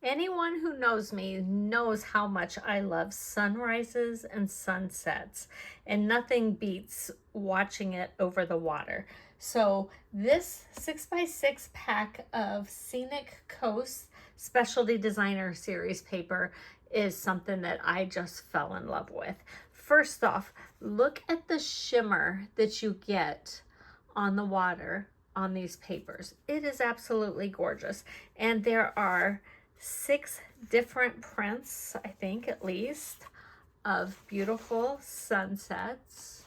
Anyone who knows me knows how much I love sunrises and sunsets, and nothing beats watching it over the water. So this 6x6 pack of Scenic Coast Specialty Designer Series paper is something that I just fell in love with. First off, look at the shimmer that you get on the water on these papers. It is absolutely gorgeous. And there are 6 different prints, I think at least, of beautiful sunsets.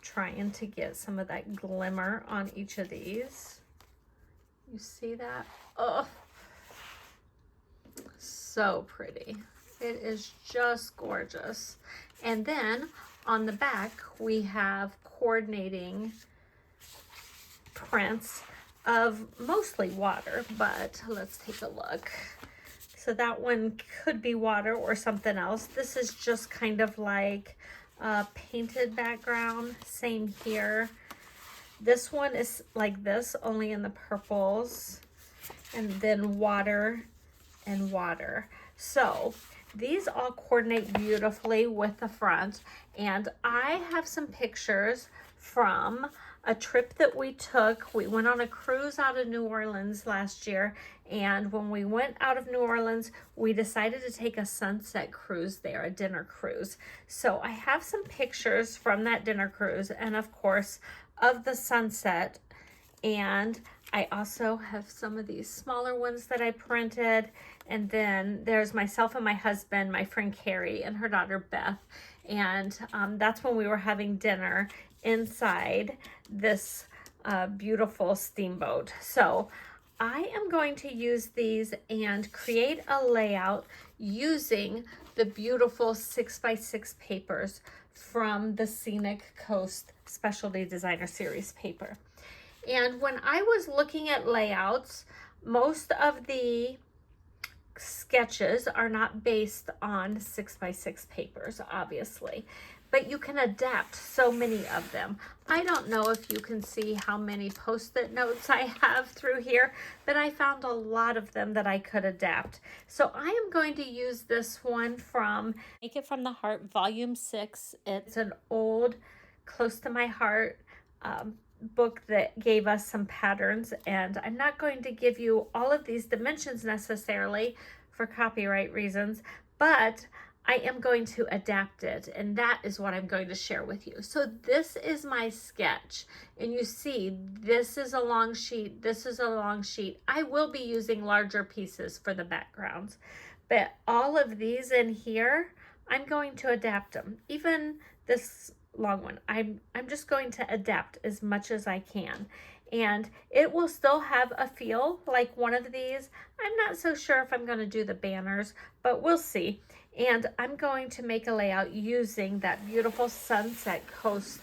Trying to get some of that glimmer on each of these. You see that? Oh, so pretty. It is just gorgeous. And then on the back, we have coordinating prints of mostly water, but let's take a look. So that one could be water or something else. This is just kind of like a painted background. Same here. This one is like this, only in the purples, and then water and water. So these all coordinate beautifully with the front, and I have some pictures from a trip that we took. We went on a cruise out of New Orleans last year, and when we went out of New Orleans, we decided to take a sunset cruise there, a dinner cruise. So I have some pictures from that dinner cruise, and of course of the sunset, and I also have some of these smaller ones that I printed. And then there's myself and my husband, my friend Carrie, and her daughter Beth. And that's when we were having dinner inside this beautiful steamboat. So I am going to use these and create a layout using the beautiful 6x6 papers from the Scenic Coast Specialty Designer Series paper. And when I was looking at layouts, most of the sketches are not based on 6x6 papers, obviously, but you can adapt so many of them. I don't know if you can see how many post-it notes I have through here, but I found a lot of them that I could adapt. So I am going to use this one from Make It From the Heart, Volume 6. It's an old, close to my heart book that gave us some patterns, and I'm not going to give you all of these dimensions necessarily for copyright reasons, but I am going to adapt it, and that is what I'm going to share with you. So this is my sketch, and you see this is a long sheet, this is a long sheet. I will be using larger pieces for the backgrounds, but all of these in here, I'm going to adapt them. Even this long one, I'm just going to adapt as much as I can, and it will still have a feel like one of these. I'm not so sure if I'm going to do the banners, but we'll see. And I'm going to make a layout using that beautiful Sunset Coast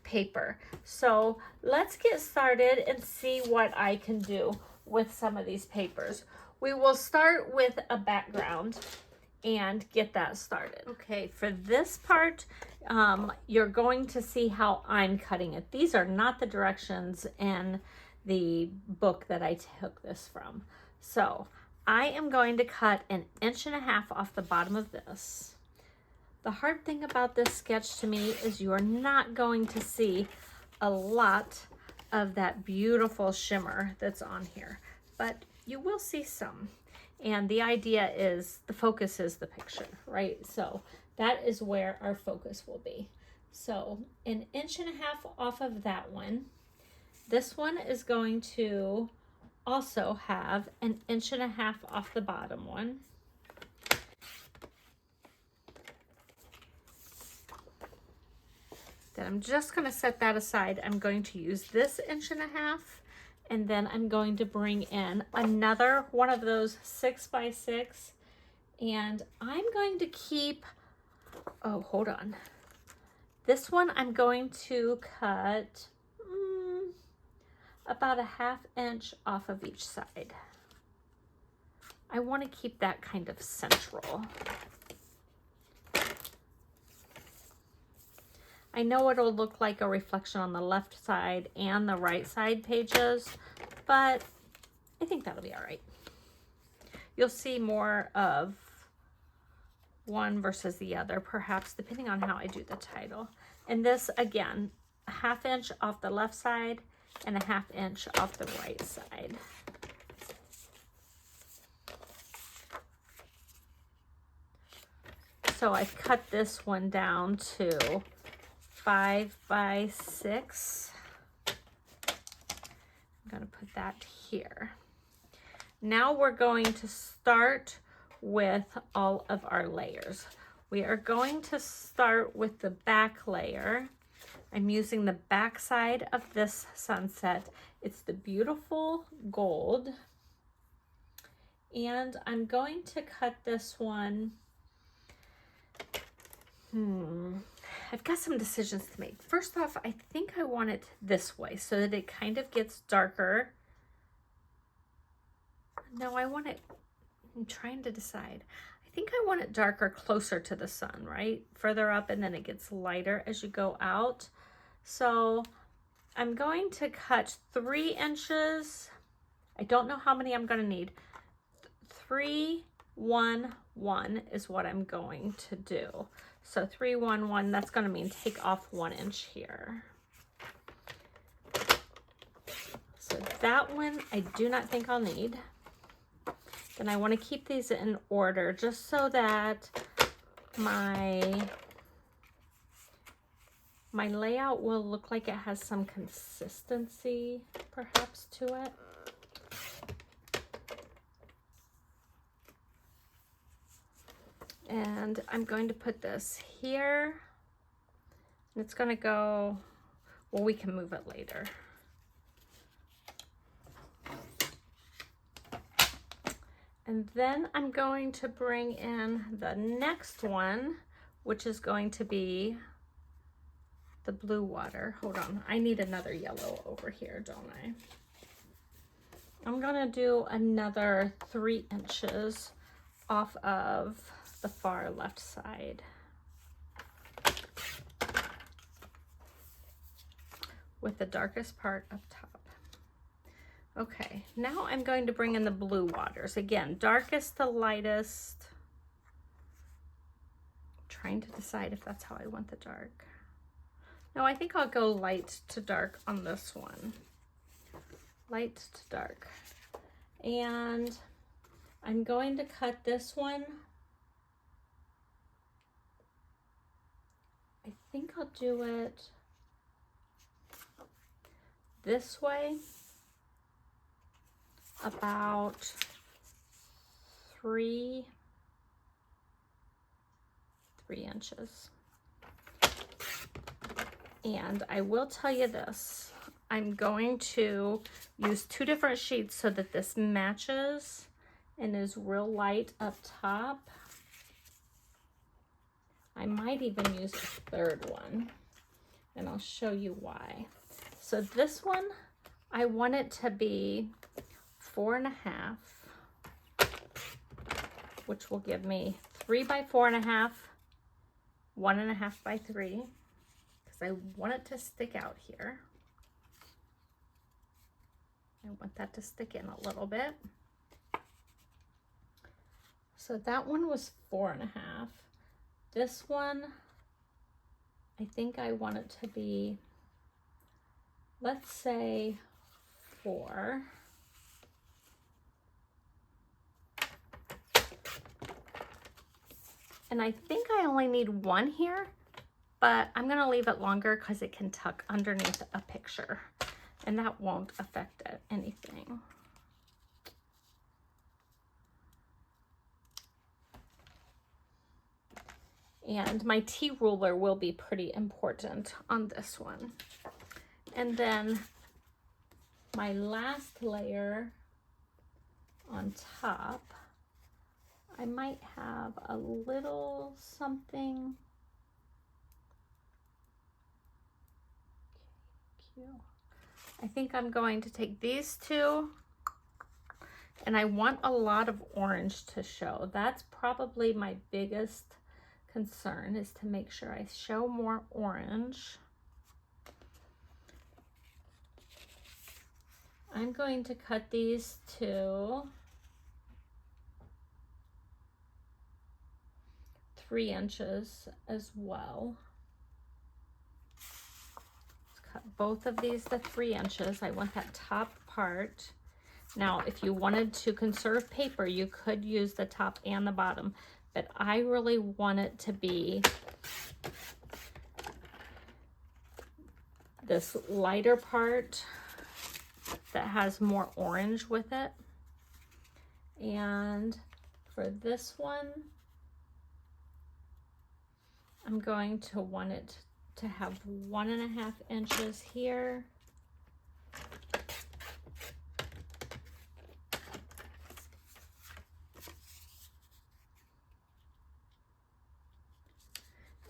paper. So let's get started and see what I can do with some of these papers. We will start with a background and get that started. Okay, for this part, you're going to see how I'm cutting it. These are not the directions in the book that I took this from. So I am going to cut 1.5 inches off the bottom of this. The hard thing about this sketch to me is you are not going to see a lot of that beautiful shimmer that's on here, but you will see some. And the idea is the focus is the picture, right? So that is where our focus will be. So 1.5 inches off of that one. This one is going to also have 1.5 inches off the bottom one. Then I'm just going to set that aside. I'm going to use this 1.5 inches, and then I'm going to bring in another one of those 6x6, and I'm going to keep, oh, hold on. This one I'm going to cut about 1/2 inch off of each side. I want to keep that kind of central. I know it'll look like a reflection on the left side and the right side pages, but I think that'll be all right. you'll see more of one versus the other, perhaps, depending on how I do the title. And this, again, a 1/2 inch off the left side and a 1/2 inch off the right side. So I've cut this one down to 5 by 6. I'm going to put that here. Now we're going to start with all of our layers. We are going to start with the back layer. I'm using the back side of this sunset. It's the beautiful gold. And I'm going to cut this one. I've got some decisions to make. First off, I think I want it this way so that it kind of gets darker. No, I want it, I'm trying to decide. I think I want it darker closer to the sun, right? Further up, and then it gets lighter as you go out. So I'm going to cut 3 inches. I don't know how many I'm going to need. 3, 1, 1 is what I'm going to do. So 3, 1, 1, that's going to mean take off 1 inch here. So that one I do not think I'll need. Then I want to keep these in order just so that my layout will look like it has some consistency perhaps to it. And I'm going to put this here. And it's going to go, well, we can move it later. And then I'm going to bring in the next one, which is going to be the blue water. Hold on, I need another yellow over here, don't I? I'm gonna do another 3 inches off of the far left side. With the darkest part up top. Okay, now I'm going to bring in the blue waters. Again, darkest to lightest. I'm trying to decide if that's how I want the dark. No, I think I'll go light to dark on this one. Light to dark. And I'm going to cut this one. I think I'll do it this way. About 3 inches. And I will tell you this, I'm going to use 2 different sheets so that this matches and is real light up top. I might even use a 3rd one, and I'll show you why. So this one, I want it to be 4.5, which will give me 3 by 4.5, 1.5 by 3, because I want it to stick out here. I want that to stick in a little bit. So that one was 4.5. This one, I think I want it to be, let's say 4. And I think I only need 1 here, but I'm gonna leave it longer because it can tuck underneath a picture and that won't affect anything. And my T-ruler will be pretty important on this one. And then my last layer on top, I might have a little something. Cute. I think I'm going to take these 2, and I want a lot of orange to show. That's probably my biggest concern, is to make sure I show more orange. I'm going to cut these 2 3 inches as well. Let's cut both of these to 3 inches. I want that top part. Now, if you wanted to conserve paper, you could use the top and the bottom, but I really want it to be this lighter part that has more orange with it. And for this one, I'm going to want it to have 1.5 inches here.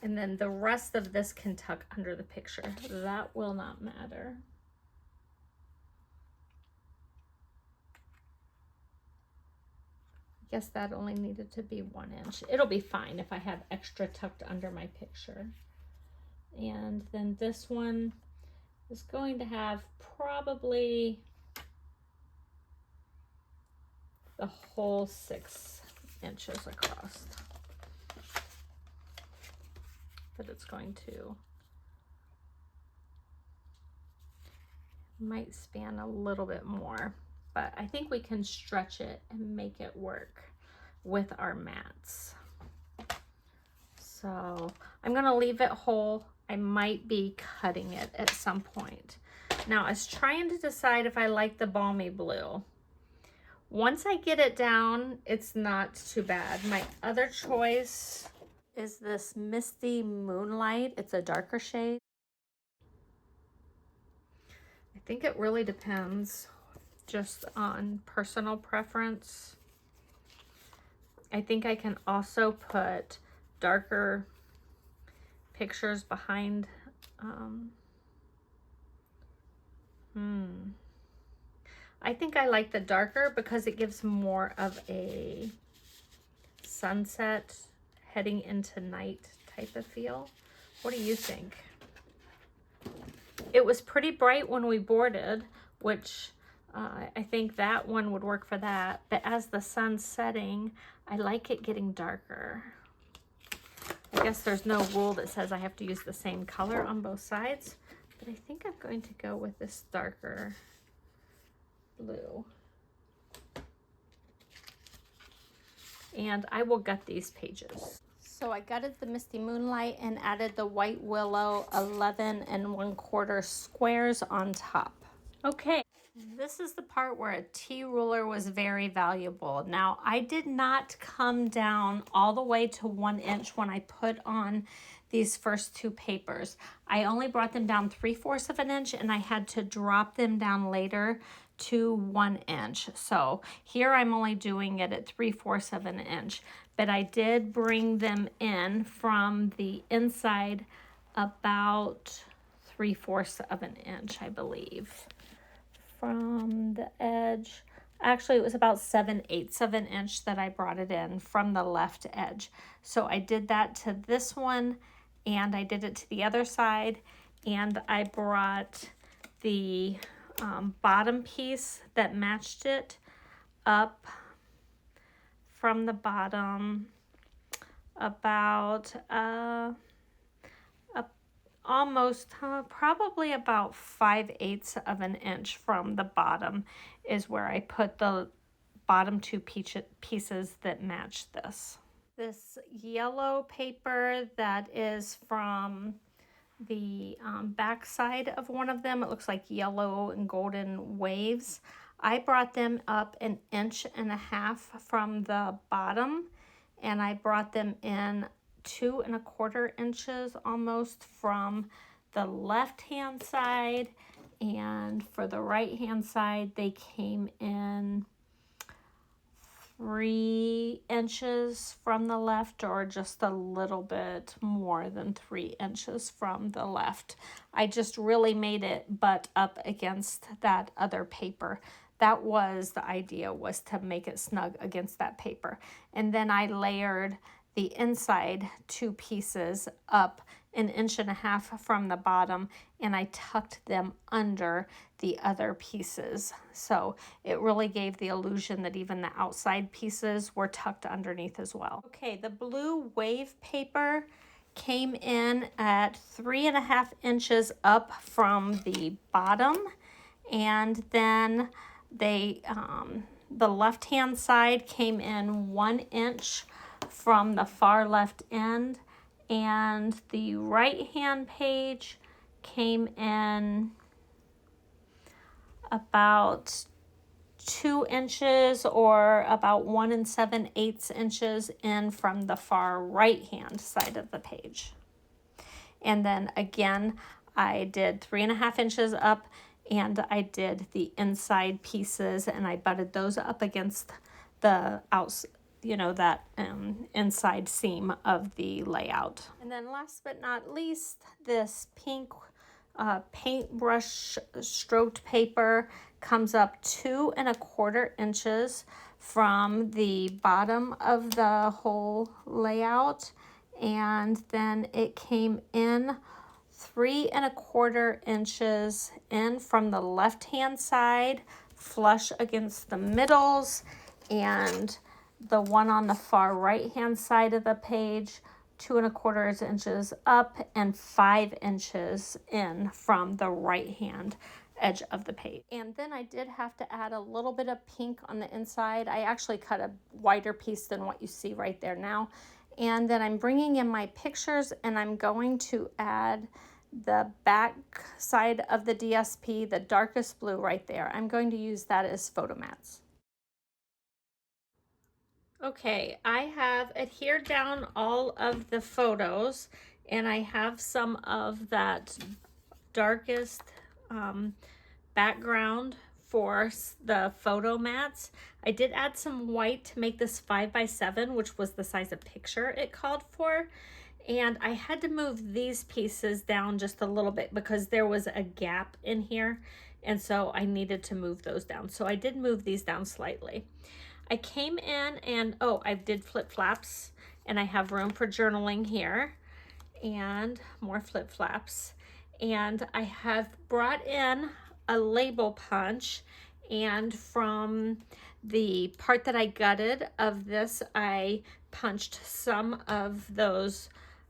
And then the rest of this can tuck under the picture. That will not matter. I guess that only needed to be 1 inch. It'll be fine if I have extra tucked under my picture. And then this one is going to have probably the whole 6 inches across. But it's going to, might span a little bit more, but I think we can stretch it and make it work with our mats. So I'm gonna leave it whole. I might be cutting it at some point. Now I was trying to decide if I like the balmy blue. Once I get it down, it's not too bad. My other choice is this Misty Moonlight. It's a darker shade. I think it really depends just on personal preference. I think I can also put darker pictures behind. I think I like the darker because it gives more of a sunset heading into night type of feel. What do you think? It was pretty bright when we boarded, which I think that one would work for that. But as the sun's setting, I like it getting darker. I guess there's no rule that says I have to use the same color on both sides, but I think I'm going to go with this darker blue. And I will gut these pages. So I gutted the Misty Moonlight and added the white Willow 11 1/4 squares on top. Okay, this is the part where a T-ruler was very valuable. Now, I did not come down all the way to 1 inch when I put on these first 2 papers. I only brought them down 3/4 of an inch, and I had to drop them down later to 1 inch. So here I'm only doing it at 3/4 of an inch, but I did bring them in from the inside about 3/4 of an inch, I believe. From the edge, actually it was about 7/8 of an inch that I brought it in from the left edge. So I did that to this one, and I did it to the other side, and I brought the bottom piece that matched it up from the bottom about almost probably about 5/8 of an inch from the bottom is where I put the bottom 2 pieces that match this. This yellow paper that is from the back side of one of them, it looks like yellow and golden waves. I brought them up 1.5 inches from the bottom, and I brought them in 2 1/4 inches almost from the left hand side, and for the right hand side they came in 3 inches from the left, or just a little bit more than 3 inches from the left. I just really made it butt up against that other paper. That was the idea, was to make it snug against that paper. And then I layered the inside 2 pieces up 1.5 inches from the bottom, and I tucked them under the other pieces. So it really gave the illusion that even the outside pieces were tucked underneath as well. Okay, the blue wave paper came in at 3.5 inches up from the bottom, and then they the left hand side came in 1 inch from the far left end, and the right hand page came in about 2 inches, or about 1 7/8 inches in from the far right hand side of the page. And then again, I did 3.5 inches up, and I did the inside pieces, and I butted those up against the outside, that inside seam of the layout. And then last but not least, this pink paintbrush stroked paper comes up 2.25 inches from the bottom of the whole layout, and then it came in 3.25 inches in from the left hand side, flush against the middles, and the one on the far right hand side of the page 2.25 inches up and 5 inches in from the right hand edge of the page. And then I did have to add a little bit of pink on the inside. I actually cut a wider piece than what you see right there now. And then I'm bringing in my pictures, and I'm going to add the back side of the DSP, the darkest blue right there. I'm going to use that as photo mats. Okay, I have adhered down all of the photos, and I have some of that darkest background for the photo mats. I did add some white to make this 5x7, which was the size of picture it called for. And I had to move these pieces down just a little bit because there was a gap in here, and so I needed to move those down. So I did move these down slightly. I came in and, I did flip flaps, and I have room for journaling here and more flip flaps. And I have brought in a label punch, and from the part that I gutted of this, I punched some of those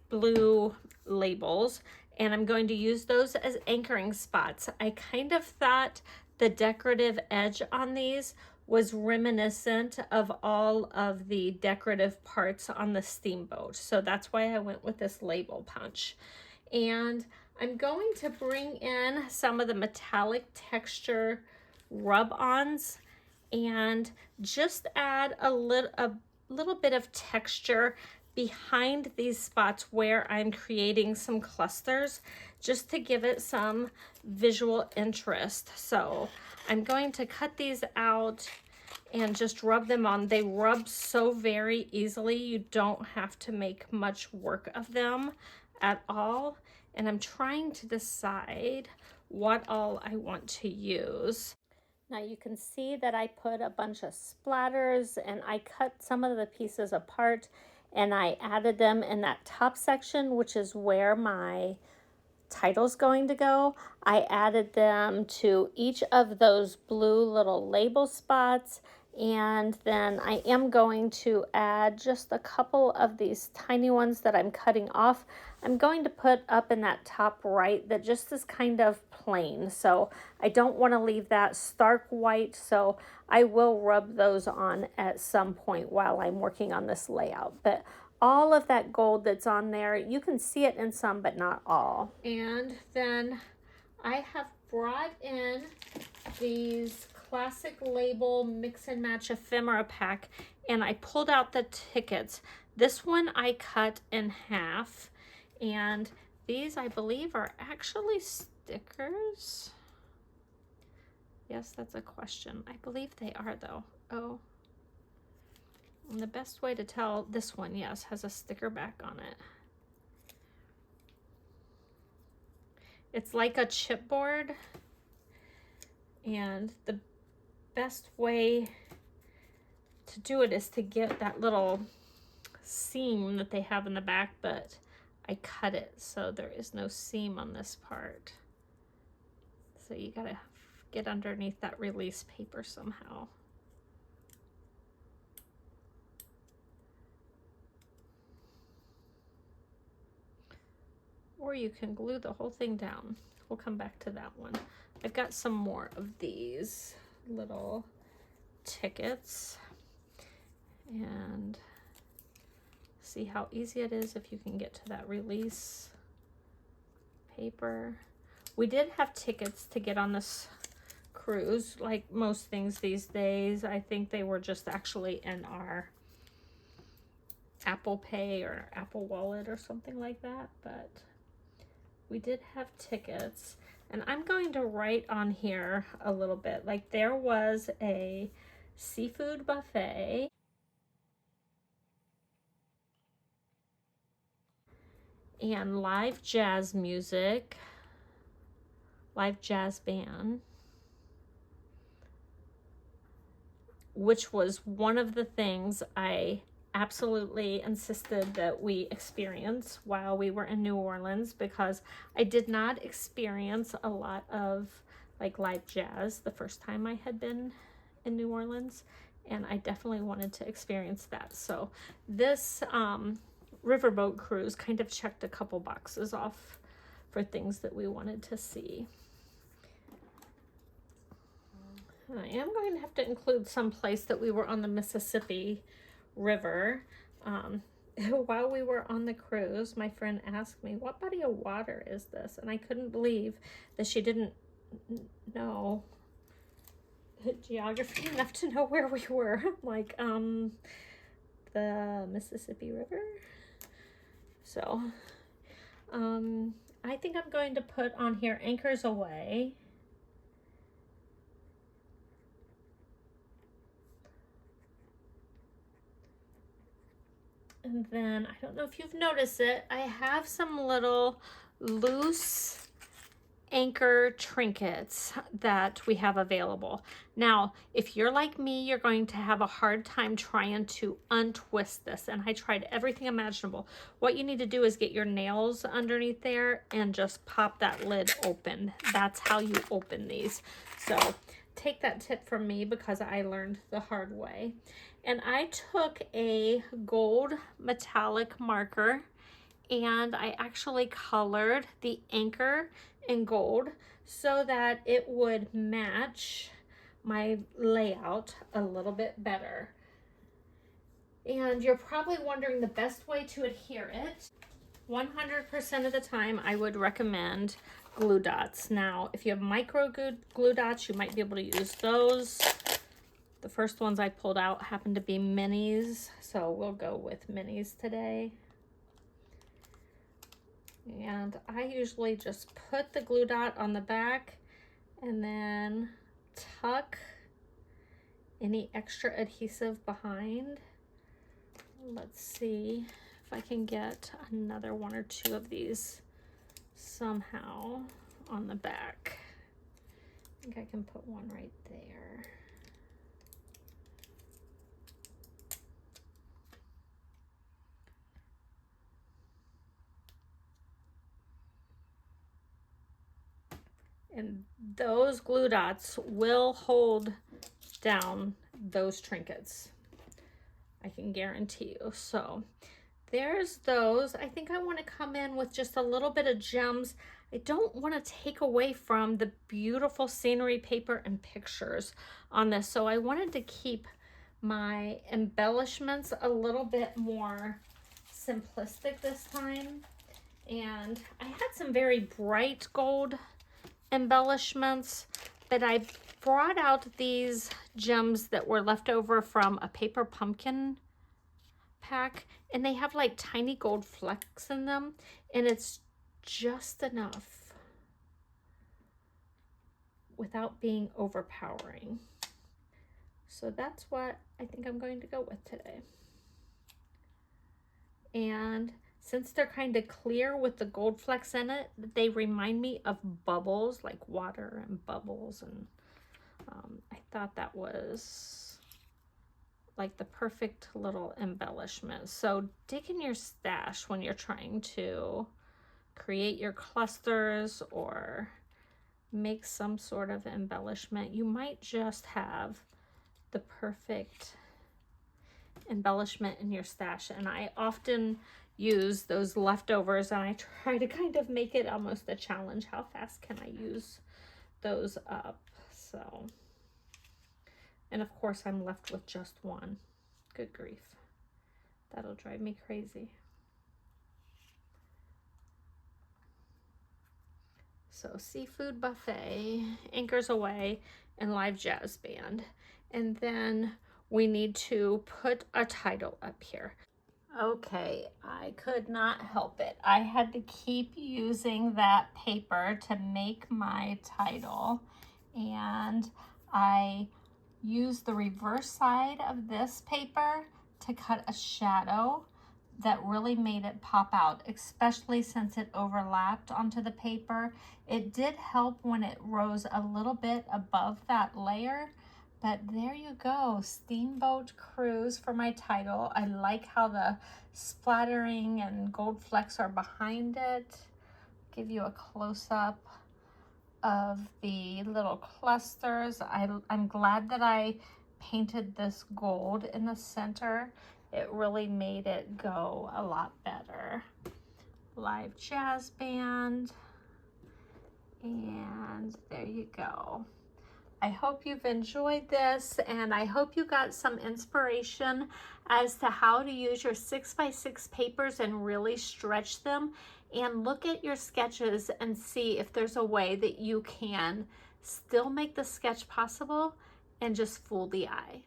blue labels, and I'm going to use those as anchoring spots. I kind of thought the decorative edge on these was reminiscent of all of the decorative parts on the steamboat. So that's why I went with this label punch. And I'm going to bring in some of the metallic texture rub-ons and just add a little bit of texture behind these spots where I'm creating some clusters, just to give it some visual interest. So I'm going to cut these out and just rub them on. They rub so very easily. You don't have to make much work of them at all. And I'm trying to decide what all I want to use. Now you can see that I put a bunch of splatters, and I cut some of the pieces apart, and I added them in that top section, which is where my title's going to go. I added them to each of those blue little label spots, and then I am going to add just a couple of these tiny ones that I'm cutting off. I'm going to put up in that top right that just is kind of plain, so I don't want to leave that stark white, so I will rub those on at some point while I'm working on this layout. But all of that gold that's on there, you can see it in some, but not all. And then I have brought in these classic label mix and match ephemera pack, and I pulled out the tickets. This one I cut in half, and these I believe are actually stickers. Yes, that's a question. I believe they are though. Oh. And the best way to tell, this one, yes, has a sticker back on it. It's like a chipboard, and the best way to do it is to get that little seam that they have in the back, but I cut it so there is no seam on this part. So you gotta get underneath that release paper somehow. Or you can glue the whole thing down. We'll come back to that one. I've got some more of these little tickets, and see how easy it is if you can get to that release paper. We did have tickets to get on this cruise, like most things these days. I think they were just actually in our Apple Pay or Apple Wallet or something like that, but we did have tickets. And I'm going to write on here a little bit. Like, there was a seafood buffet and live jazz music, live jazz band, which was one of the things I absolutely insisted that we experience while we were in New Orleans, because I did not experience a lot of like live jazz the first time I had been in New Orleans, and I definitely wanted to experience that. So this riverboat cruise kind of checked a couple boxes off for things that we wanted to see. I am going to have to include some place that we were on the Mississippi River. While we were on the cruise, my friend asked me, what body of water is this? And I couldn't believe that she didn't know geography enough to know where we were. Like, the Mississippi River. So, I think I'm going to put on here Anchors Away. And then, I don't know if you've noticed it, I have some little loose anchor trinkets that we have available. Now, if you're like me, you're going to have a hard time trying to untwist this. And I tried everything imaginable. What you need to do is get your nails underneath there and just pop that lid open. That's how you open these. So take that tip from me, because I learned the hard way. And I took a gold metallic marker and I actually colored the anchor in gold so that it would match my layout a little bit better. And you're probably wondering the best way to adhere it. 100% of the time, I would recommend glue dots. Now, if you have micro glue dots, you might be able to use those. The first ones I pulled out happened to be minis, so we'll go with minis today. And I usually just put the glue dot on the back and then tuck any extra adhesive behind. Let's see if I can get another one or two of these somehow on the back. I think I can put one right there. And those glue dots will hold down those trinkets, I can guarantee you. So there's those. I think I want to come in with just a little bit of gems. I don't want to take away from the beautiful scenery paper and pictures on this. So I wanted to keep my embellishments a little bit more simplistic this time. And I had some very bright gold embellishments, but I brought out these gems that were left over from a paper pumpkin pack, and they have like tiny gold flecks in them, and it's just enough without being overpowering. So that's what I think I'm going to go with today. And since they're kind of clear with the gold flecks in it, they remind me of bubbles, like water and bubbles. And I thought that was like the perfect little embellishment. So dig in your stash when you're trying to create your clusters or make some sort of embellishment. You might just have the perfect embellishment in your stash, and I often use those leftovers and I try to kind of make it almost a challenge. How fast can I use those up? So, and of course I'm left with just one. Good grief, that'll drive me crazy. So Seafood Buffet, Anchors Away, and Live Jazz Band. And then we need to put a title up here. Okay, I could not help it. I had to keep using that paper to make my title. And I used the reverse side of this paper to cut a shadow that really made it pop out, especially since it overlapped onto the paper. It did help when it rose a little bit above that layer, but there you go, Steamboat Cruise for my title. I like how the splattering and gold flecks are behind it. Give you a close-up of the little clusters. I'm glad that I painted this gold in the center. It really made it go a lot better. Live Jazz Band, and there you go. I hope you've enjoyed this, and I hope you got some inspiration as to how to use your 6x6 papers and really stretch them, and look at your sketches and see if there's a way that you can still make the sketch possible and just fool the eye.